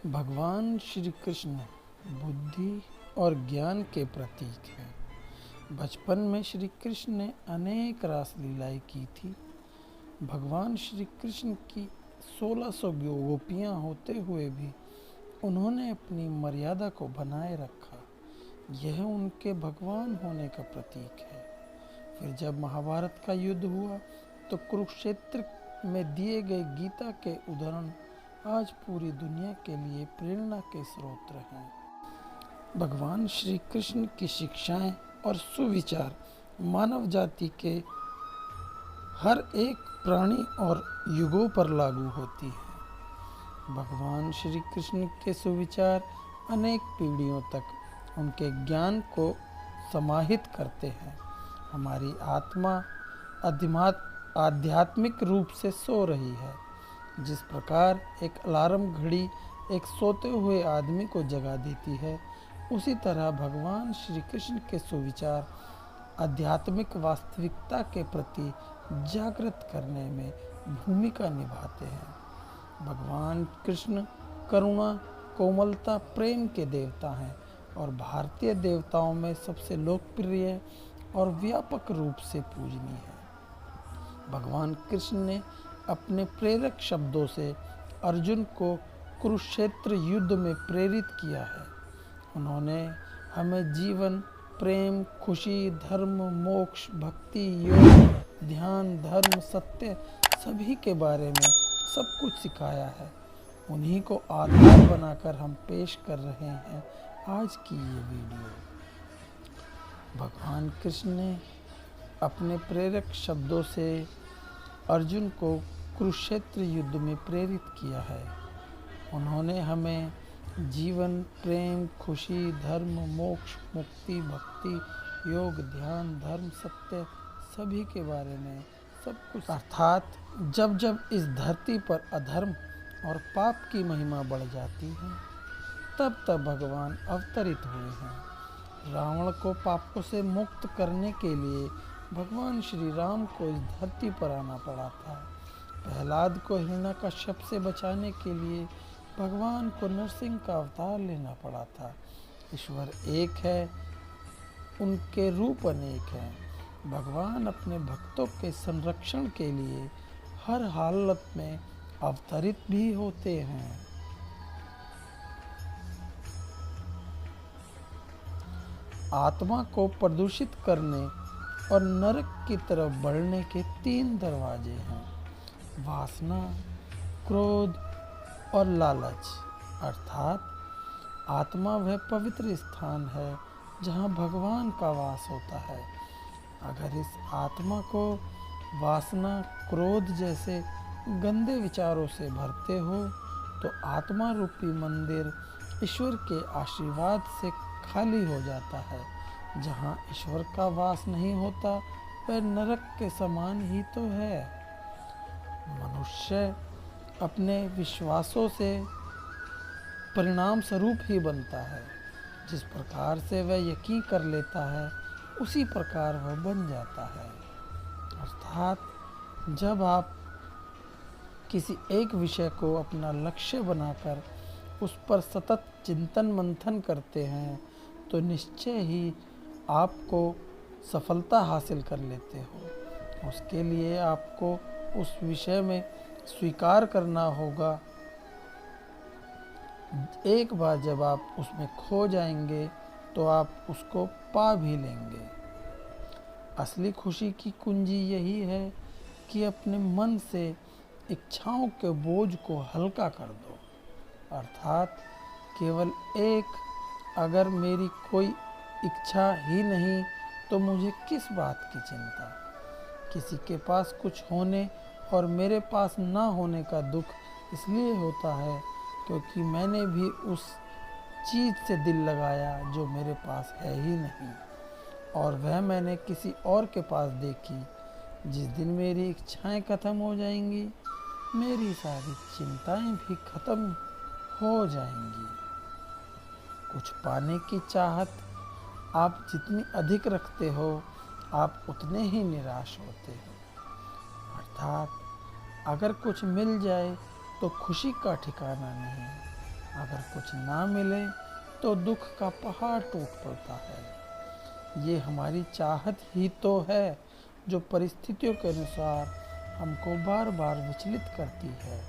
भगवान श्री कृष्ण बुद्धि और ज्ञान के प्रतीक हैं। बचपन में श्री कृष्ण ने अनेक रास लीलाएं की थी। भगवान श्री कृष्ण की 1600 गोपियां होते हुए भी उन्होंने अपनी मर्यादा को बनाए रखा। यह उनके भगवान होने का प्रतीक है। फिर जब महाभारत का युद्ध हुआ तो कुरुक्षेत्र में दिए गए गीता के उदाहरण आज पूरी दुनिया के लिए प्रेरणा के स्रोत हैं। भगवान श्री कृष्ण की शिक्षाएं और सुविचार मानव जाति के हर एक प्राणी और युगों पर लागू होती है। भगवान श्री कृष्ण के सुविचार अनेक पीढ़ियों तक उनके ज्ञान को समाहित करते हैं। हमारी आत्मा आध्यात्मिक रूप से सो रही है। जिस प्रकार एक अलार्म घड़ी एक सोते हुए आदमी को जगा देती है, उसी तरह भगवान श्री कृष्ण के सुविचार आध्यात्मिक वास्तविकता के प्रति जागृत करने में भूमिका निभाते हैं। भगवान कृष्ण करुणा, कोमलता, प्रेम के देवता हैं और भारतीय देवताओं में सबसे लोकप्रिय और व्यापक रूप से पूजनीय है। भगवान कृष्ण ने अपने प्रेरक शब्दों से अर्जुन को कुरुक्षेत्र युद्ध में प्रेरित किया है। उन्होंने हमें जीवन, प्रेम, खुशी, धर्म, मोक्ष, भक्ति, योग, ध्यान, धर्म, सत्य सभी के बारे में सब कुछ सिखाया है। उन्हीं को आधार बनाकर हम पेश कर रहे हैं आज की ये वीडियो। भगवान कृष्ण ने अपने प्रेरक शब्दों से अर्जुन को कुरुक्षेत्र युद्ध में प्रेरित किया है। उन्होंने हमें जीवन, प्रेम, खुशी, धर्म, मोक्ष, मुक्ति, भक्ति, योग, ध्यान, धर्म, सत्य सभी के बारे में सब कुछ, अर्थात जब जब इस धरती पर अधर्म और पाप की महिमा बढ़ जाती है, तब तब भगवान अवतरित हुए हैं। रावण को पापों से मुक्त करने के लिए भगवान श्री राम को इस धरती पर आना पड़ा था। प्रहलाद को हिरण्यकश्यप से बचाने के लिए भगवान को नरसिंह का अवतार लेना पड़ा था। ईश्वर एक है, उनके रूप अनेक हैं। भगवान अपने भक्तों के संरक्षण के लिए हर हालत में अवतरित भी होते हैं। आत्मा को प्रदूषित करने और नरक की तरफ बढ़ने के 3 दरवाजे हैं: वासना, क्रोध और लालच। अर्थात आत्मा वह पवित्र स्थान है जहाँ भगवान का वास होता है। अगर इस आत्मा को वासना, क्रोध जैसे गंदे विचारों से भरते हो तो आत्मा रूपी मंदिर ईश्वर के आशीर्वाद से खाली हो जाता है। जहाँ ईश्वर का वास नहीं होता वह नरक के समान ही तो है। मनुष्य अपने विश्वासों से परिणाम स्वरूप ही बनता है। जिस प्रकार से वह यकीन कर लेता है उसी प्रकार वह बन जाता है। अर्थात जब आप किसी एक विषय को अपना लक्ष्य बनाकर उस पर सतत चिंतन मंथन करते हैं तो निश्चय ही आपको सफलता हासिल कर लेते हो। उसके लिए आपको उस विषय में स्वीकार करना होगा। एक बार जब आप उसमें खो जाएंगे तो आप उसको पा भी लेंगे। असली खुशी की कुंजी यही है कि अपने मन से इच्छाओं के बोझ को हल्का कर दो। अर्थात केवल एक, अगर मेरी कोई इच्छा ही नहीं तो मुझे किस बात की चिंता। किसी के पास कुछ होने और मेरे पास ना होने का दुख इसलिए होता है क्योंकि मैंने भी उस चीज़ से दिल लगाया जो मेरे पास है ही नहीं, और वह मैंने किसी और के पास देखी। जिस दिन मेरी इच्छाएं खत्म हो जाएंगी, मेरी सारी चिंताएं भी खत्म हो जाएंगी। कुछ पाने की चाहत आप जितनी अधिक रखते हो, आप उतने ही निराश होते हो। अर्थात अगर कुछ मिल जाए तो खुशी का ठिकाना नहीं, अगर कुछ ना मिले तो दुख का पहाड़ टूट पड़ता है। ये हमारी चाहत ही तो है जो परिस्थितियों के अनुसार हमको बार बार विचलित करती है।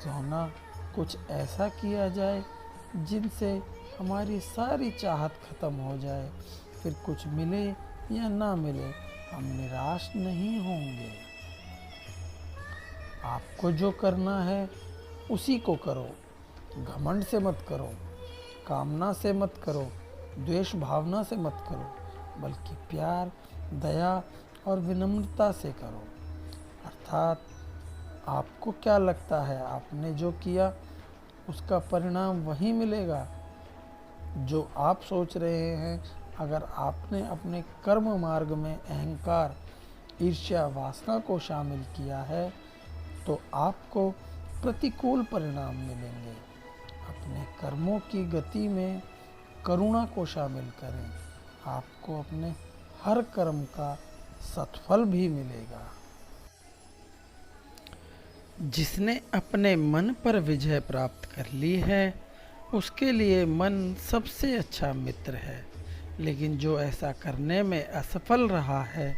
क्यों ना कुछ ऐसा किया जाए जिनसे हमारी सारी चाहत खत्म हो जाए, फिर कुछ मिले या ना मिले हम निराश नहीं होंगे। आपको जो करना है उसी को करो, घमंड से मत करो, कामना से मत करो, द्वेष भावना से मत करो, बल्कि प्यार, दया और विनम्रता से करो। अर्थात आपको क्या लगता है आपने जो किया उसका परिणाम वही मिलेगा जो आप सोच रहे हैं। अगर आपने अपने कर्म मार्ग में अहंकार, ईर्ष्या, वासना को शामिल किया है तो आपको प्रतिकूल परिणाम मिलेंगे। अपने कर्मों की गति में करुणा को शामिल करें, आपको अपने हर कर्म का सत्फल भी मिलेगा। जिसने अपने मन पर विजय प्राप्त कर ली है उसके लिए मन सबसे अच्छा मित्र है, लेकिन जो ऐसा करने में असफल रहा है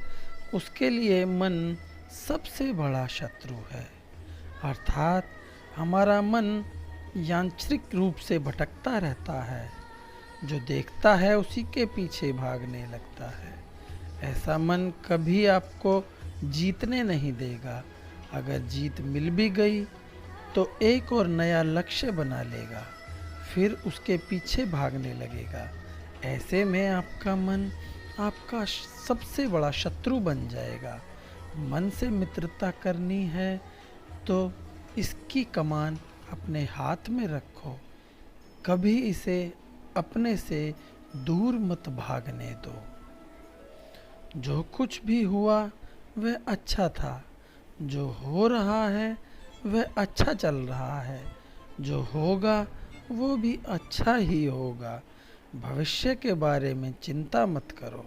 उसके लिए मन सबसे बड़ा शत्रु है। अर्थात हमारा मन यांत्रिक रूप से भटकता रहता है, जो देखता है उसी के पीछे भागने लगता है। ऐसा मन कभी आपको जीतने नहीं देगा। अगर जीत मिल भी गई तो एक और नया लक्ष्य बना लेगा, फिर उसके पीछे भागने लगेगा। ऐसे में आपका मन आपका सबसे बड़ा शत्रु बन जाएगा। मन से मित्रता करनी है तो इसकी कमान अपने हाथ में रखो, कभी इसे अपने से दूर मत भागने दो। जो कुछ भी हुआ वह अच्छा था, जो हो रहा है वह अच्छा चल रहा है, जो होगा वो भी अच्छा ही होगा। भविष्य के बारे में चिंता मत करो,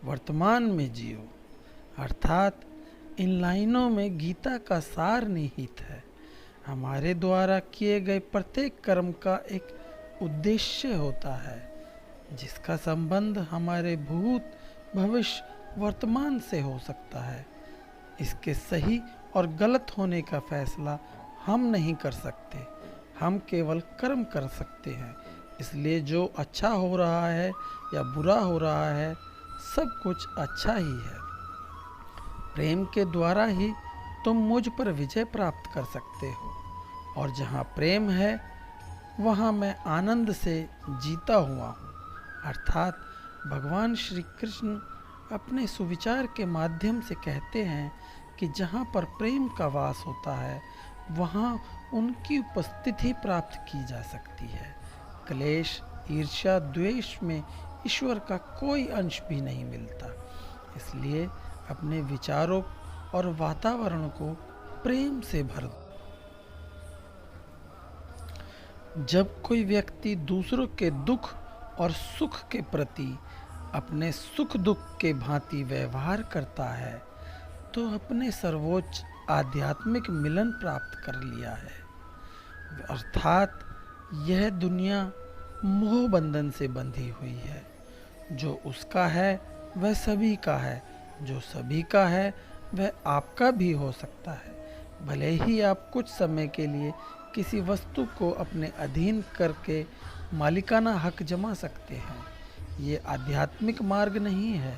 वर्तमान में जियो। अर्थात इन लाइनों में गीता का सार निहित है। हमारे द्वारा किए गए प्रत्येक कर्म का एक उद्देश्य होता है जिसका संबंध हमारे भूत, भविष्य, वर्तमान से हो सकता है। इसके सही और गलत होने का फैसला हम नहीं कर सकते, हम केवल कर्म कर सकते हैं। इसलिए जो अच्छा हो रहा है या बुरा हो रहा है सब कुछ अच्छा ही है। प्रेम के द्वारा ही तुम मुझ पर विजय प्राप्त कर सकते हो, और जहाँ प्रेम है वहाँ मैं आनंद से जीता हुआ हूँ। अर्थात भगवान श्री कृष्ण अपने सुविचार के माध्यम से कहते हैं कि जहाँ पर प्रेम का वास होता है वहाँ उनकी उपस्थिति प्राप्त की जा सकती है। क्लेश, ईर्ष्या, द्वेष में ईश्वर का कोई अंश भी नहीं मिलता। इसलिए अपने विचारों और वातावरण को प्रेम से भर दो। जब कोई व्यक्ति दूसरों के दुख और सुख के प्रति अपने सुख दुख के भांति व्यवहार करता है तो अपने सर्वोच्च आध्यात्मिक मिलन प्राप्त कर लिया है। अर्थात यह दुनिया मोह बंधन से बंधी हुई है। जो उसका है वह सभी का है, जो सभी का है वह आपका भी हो सकता है। भले ही आप कुछ समय के लिए किसी वस्तु को अपने अधीन करके मालिकाना हक जमा सकते हैं, ये आध्यात्मिक मार्ग नहीं है।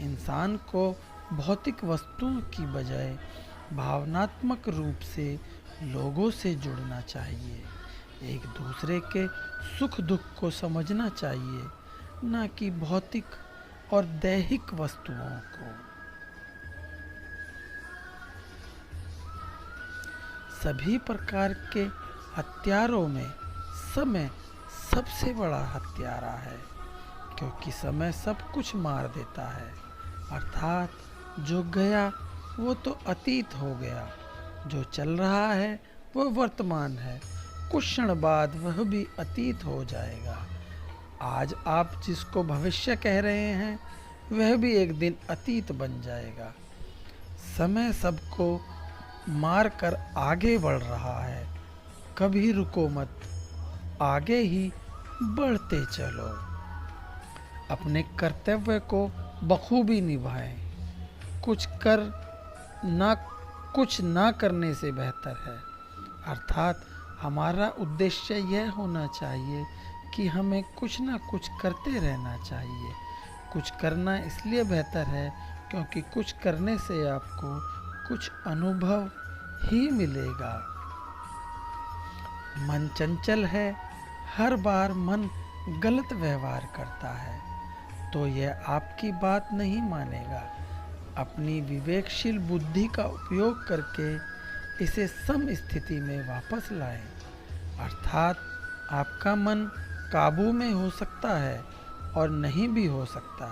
इंसान को भौतिक वस्तुओं की बजाय भावनात्मक रूप से लोगों से जुड़ना चाहिए, एक दूसरे के सुख दुख को समझना चाहिए, न कि भौतिक और दैहिक वस्तुओं को। सभी प्रकार के हथियारों में समय सबसे बड़ा हत्यारा है, क्योंकि समय सब कुछ मार देता है। अर्थात जो गया वो तो अतीत हो गया, जो चल रहा है वह वर्तमान है, कुछ क्षण बाद वह भी अतीत हो जाएगा। आज आप जिसको भविष्य कह रहे हैं वह भी एक दिन अतीत बन जाएगा। समय सबको मार कर आगे बढ़ रहा है, कभी रुको मत, आगे ही बढ़ते चलो। अपने कर्तव्य को बखूबी निभाएं। कुछ ना करने से बेहतर है। अर्थात हमारा उद्देश्य यह होना चाहिए कि हमें कुछ ना कुछ करते रहना चाहिए। कुछ करना इसलिए बेहतर है क्योंकि कुछ करने से आपको कुछ अनुभव ही मिलेगा। मन चंचल है, हर बार मन गलत व्यवहार करता है, तो यह आपकी बात नहीं मानेगा। अपनी विवेकशील बुद्धि का उपयोग करके इसे सम स्थिति में वापस लाएं। अर्थात आपका मन काबू में हो सकता है और नहीं भी हो सकता।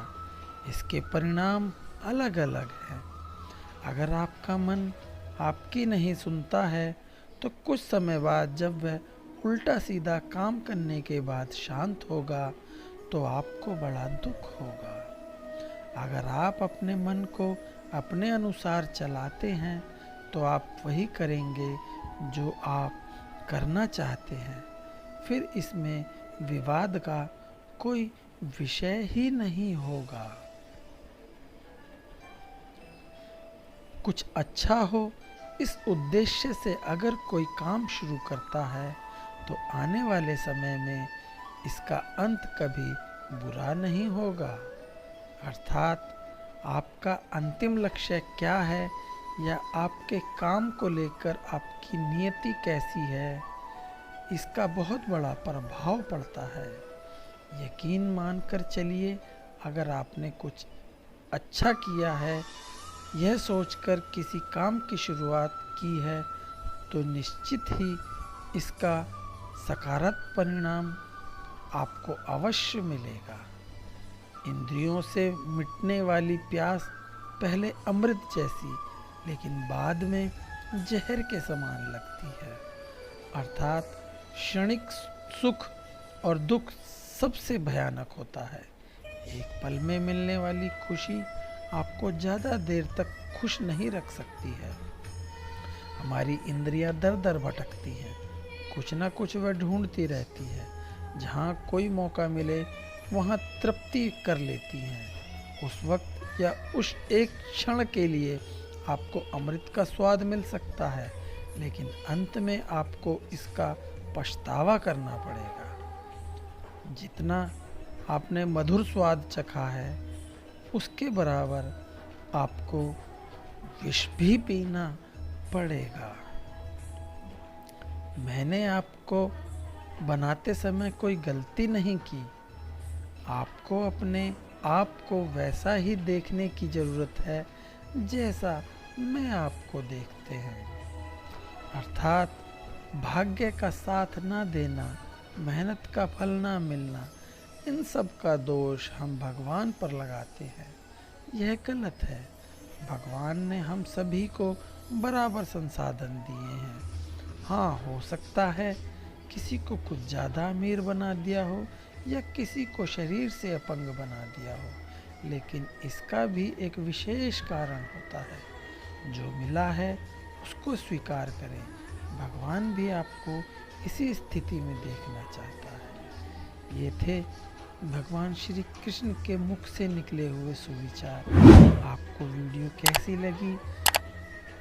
इसके परिणाम अलग अलग हैं। अगर आपका मन आपकी नहीं सुनता है तो कुछ समय बाद जब वह उल्टा सीधा काम करने के बाद शांत होगा तो आपको बड़ा दुख होगा। अगर आप अपने मन को अपने अनुसार चलाते हैं तो आप वही करेंगे जो आप करना चाहते हैं। फिर इसमें विवाद का कोई विषय ही नहीं होगा। कुछ अच्छा हो, इस उद्देश्य से अगर कोई काम शुरू करता है तो आने वाले समय में इसका अंत कभी बुरा नहीं होगा। अर्थात आपका अंतिम लक्ष्य क्या है या आपके काम को लेकर आपकी नियति कैसी है, इसका बहुत बड़ा प्रभाव पड़ता है। यकीन मानकर चलिए, अगर आपने कुछ अच्छा किया है यह सोचकर किसी काम की शुरुआत की है तो निश्चित ही इसका सकारात्मक परिणाम आपको अवश्य मिलेगा। इंद्रियों से मिटने वाली प्यास पहले अमृत जैसी लेकिन बाद में जहर के समान लगती है। अर्थात क्षणिक सुख और दुख सबसे भयानक होता है। एक पल में मिलने वाली खुशी आपको ज़्यादा देर तक खुश नहीं रख सकती है। हमारी इंद्रियां दर दर भटकती हैं, कुछ ना कुछ वह ढूंढती रहती है। जहाँ कोई मौका मिले वहाँ तृप्ति कर लेती हैं। उस वक्त या उस एक क्षण के लिए आपको अमृत का स्वाद मिल सकता है, लेकिन अंत में आपको इसका पछतावा करना पड़ेगा। जितना आपने मधुर स्वाद चखा है उसके बराबर आपको विष भी पीना पड़ेगा। मैंने आपको बनाते समय कोई गलती नहीं की। आपको अपने आप को वैसा ही देखने की ज़रूरत है जैसा मैं आपको देखते हैं। अर्थात भाग्य का साथ ना देना, मेहनत का फल ना मिलना, इन सब का दोष हम भगवान पर लगाते हैं। यह गलत है। भगवान ने हम सभी को बराबर संसाधन दिए हैं। हाँ, हो सकता है किसी को कुछ ज़्यादा अमीर बना दिया हो या किसी को शरीर से अपंग बना दिया हो, लेकिन इसका भी एक विशेष कारण होता है। जो मिला है उसको स्वीकार करें। भगवान भी आपको इसी स्थिति में देखना चाहता है। ये थे भगवान श्री कृष्ण के मुख से निकले हुए सुविचार। आपको वीडियो कैसी लगी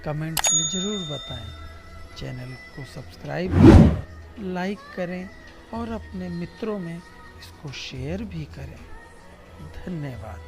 कमेंट्स में ज़रूर बताएं। चैनल को सब्सक्राइब करें, लाइक करें और अपने मित्रों में इसको शेयर भी करें। धन्यवाद।